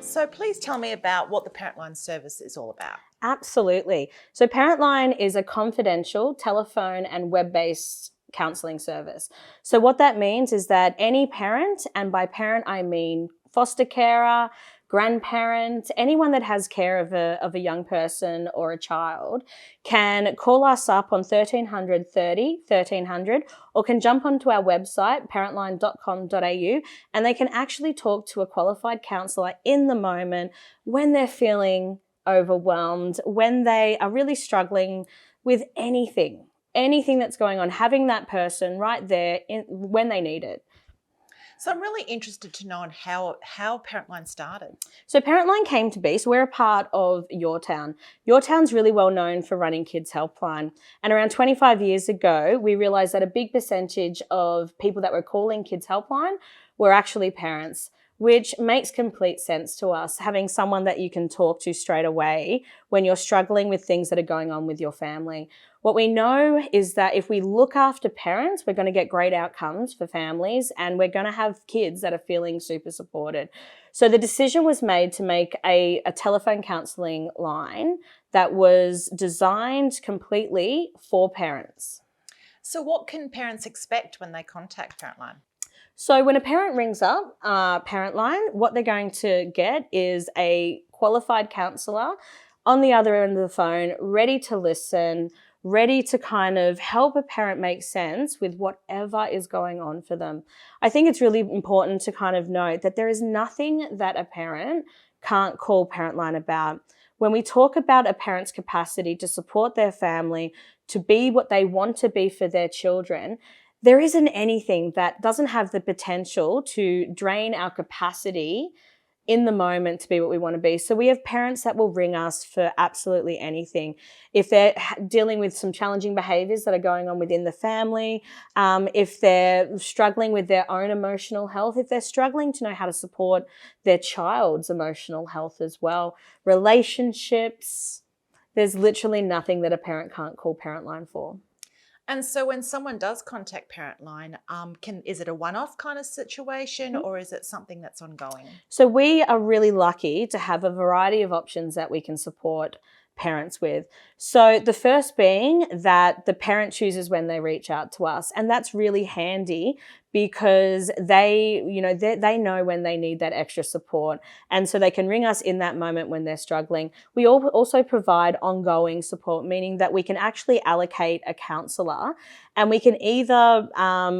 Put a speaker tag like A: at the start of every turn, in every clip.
A: So please tell me about what the Parent Line service is all about.
B: Absolutely. So Parent Line is a confidential telephone and web-based counselling service. So what that means is that any parent, and by parent I mean foster carer, grandparent, anyone that has care of a young person or a child, can call us up on 1300 30 1300, or can jump onto our website parentline.com.au, and they can actually talk to a qualified counsellor in the moment when they're feeling overwhelmed, when they are really struggling with anything that's going on, having that person right there when they need it.
A: So I'm really interested to know on how Parent Line started.
B: So Parent Line came to be, so we're a part of Your Town. Your Town's really well known for running Kids Helpline. And around 25 years ago, we realised that a big percentage of people that were calling Kids Helpline were actually parents, which makes complete sense to us, having someone that you can talk to straight away when you're struggling with things that are going on with your family. What we know is that if we look after parents, we're going to get great outcomes for families, and we're going to have kids that are feeling super supported. So the decision was made to make a telephone counselling line that was designed completely for parents.
A: So what can parents expect when they contact Parent Line?
B: So when a parent rings up Parent Line, what they're going to get is a qualified counsellor on the other end of the phone, ready to listen, ready to kind of help a parent make sense with whatever is going on for them. I think it's really important to kind of note that there is nothing that a parent can't call Parent Line about. When we talk about a parent's capacity to support their family, to be what they want to be for their children, there isn't anything that doesn't have the potential to drain our capacity in the moment to be what we want to be. So we have parents that will ring us for absolutely anything. If they're dealing with some challenging behaviours that are going on within the family, if they're struggling with their own emotional health, if they're struggling to know how to support their child's emotional health as well, relationships, there's literally nothing that a parent can't call Parent Line for.
A: And so when someone does contact Parent Line, is it a one-off kind of situation, or is it something that's ongoing?
B: So we are really lucky to have a variety of options that we can support parents with. So the first being that the parent chooses when they reach out to us, and that's really handy because they know when they need that extra support, and so they can ring us in that moment when they're struggling. We also provide ongoing support, meaning that we can actually allocate a counsellor, and we can either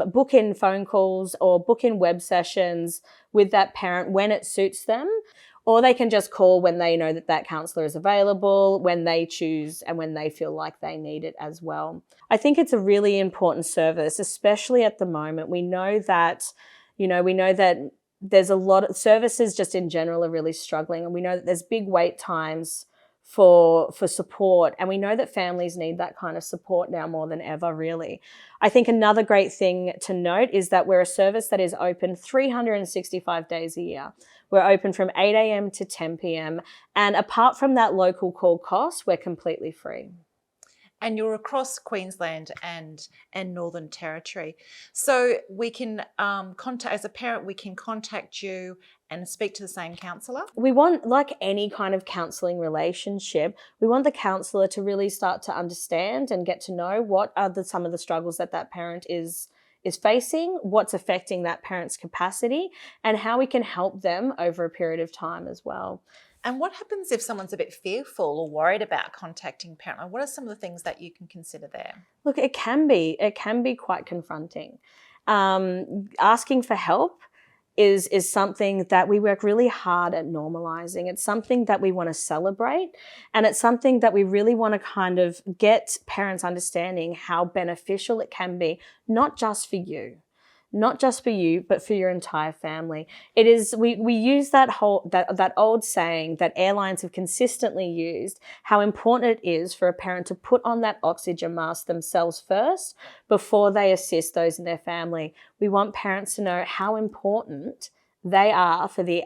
B: book in phone calls or book in web sessions with that parent when it suits them, or they can just call when they know that that counsellor is available, when they choose and when they feel like they need it as well. I think it's a really important service, especially at the moment. We know that there's a lot of services just in general are really struggling, and we know that there's big wait times for support, and we know that families need that kind of support now more than ever, really. I think another great thing to note is that we're a service that is open 365 days a year. We're open from 8 a.m. to 10 p.m. And apart from that local call cost, we're completely free.
A: And you're across Queensland and Northern Territory. So we can as a parent, we can contact you and speak to the same counsellor?
B: We want, like any kind of counselling relationship, we want the counsellor to really start to understand and get to know what are some of the struggles that parent is facing, what's affecting that parent's capacity, and how we can help them over a period of time as well.
A: And what happens if someone's a bit fearful or worried about contacting Parent Line? What are some of the things that you can consider there?
B: Look, it can be quite confronting. Asking for help is something that we work really hard at normalizing. It's something that we want to celebrate, and it's something that we really want to kind of get parents understanding how beneficial it can be, not just for you, but for your entire family. It is, we use that old saying that airlines have consistently used, how important it is for a parent to put on that oxygen mask themselves first before they assist those in their family. We want parents to know how important they are for the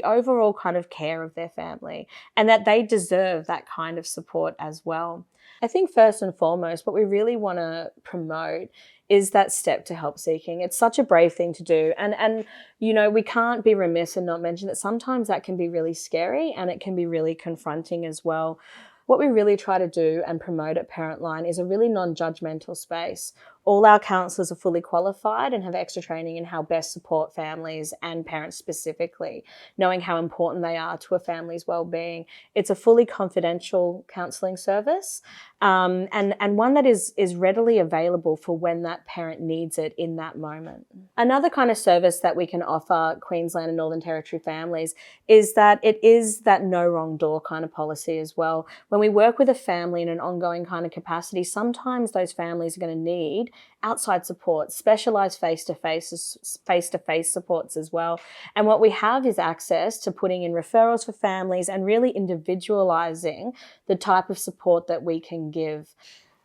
B: overall kind of care of their family, and that they deserve that kind of support as well. I think first and foremost, what we really want to promote is that step to help seeking. It's such a brave thing to do. And we can't be remiss and not mention that sometimes that can be really scary and it can be really confronting as well. What we really try to do and promote at Parent Line is a really non-judgmental space. All our counsellors are fully qualified and have extra training in how best support families and parents specifically, knowing how important they are to a family's well-being. It's a fully confidential counselling service, and one that is readily available for when that parent needs it in that moment. Another kind of service that we can offer Queensland and Northern Territory families is that it is that no wrong door kind of policy as well. When we work with a family in an ongoing kind of capacity, sometimes those families are going to need outside support, specialised face-to-face supports as well. And what we have is access to putting in referrals for families and really individualising the type of support that we can give.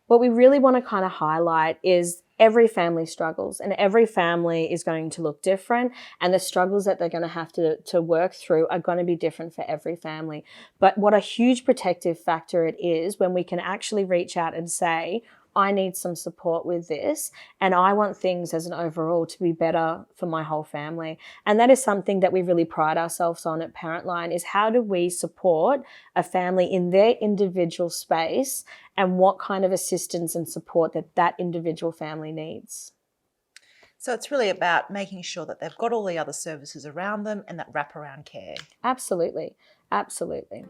B: What we really want to kind of highlight is every family struggles and every family is going to look different, and the struggles that they're going to have to work through are going to be different for every family. But what a huge protective factor it is when we can actually reach out and say, I need some support with this, and I want things as an overall to be better for my whole family. And that is something that we really pride ourselves on at Parent Line, is how do we support a family in their individual space and what kind of assistance and support that individual family needs.
A: So it's really about making sure that they've got all the other services around them and that wraparound care.
B: Absolutely, absolutely.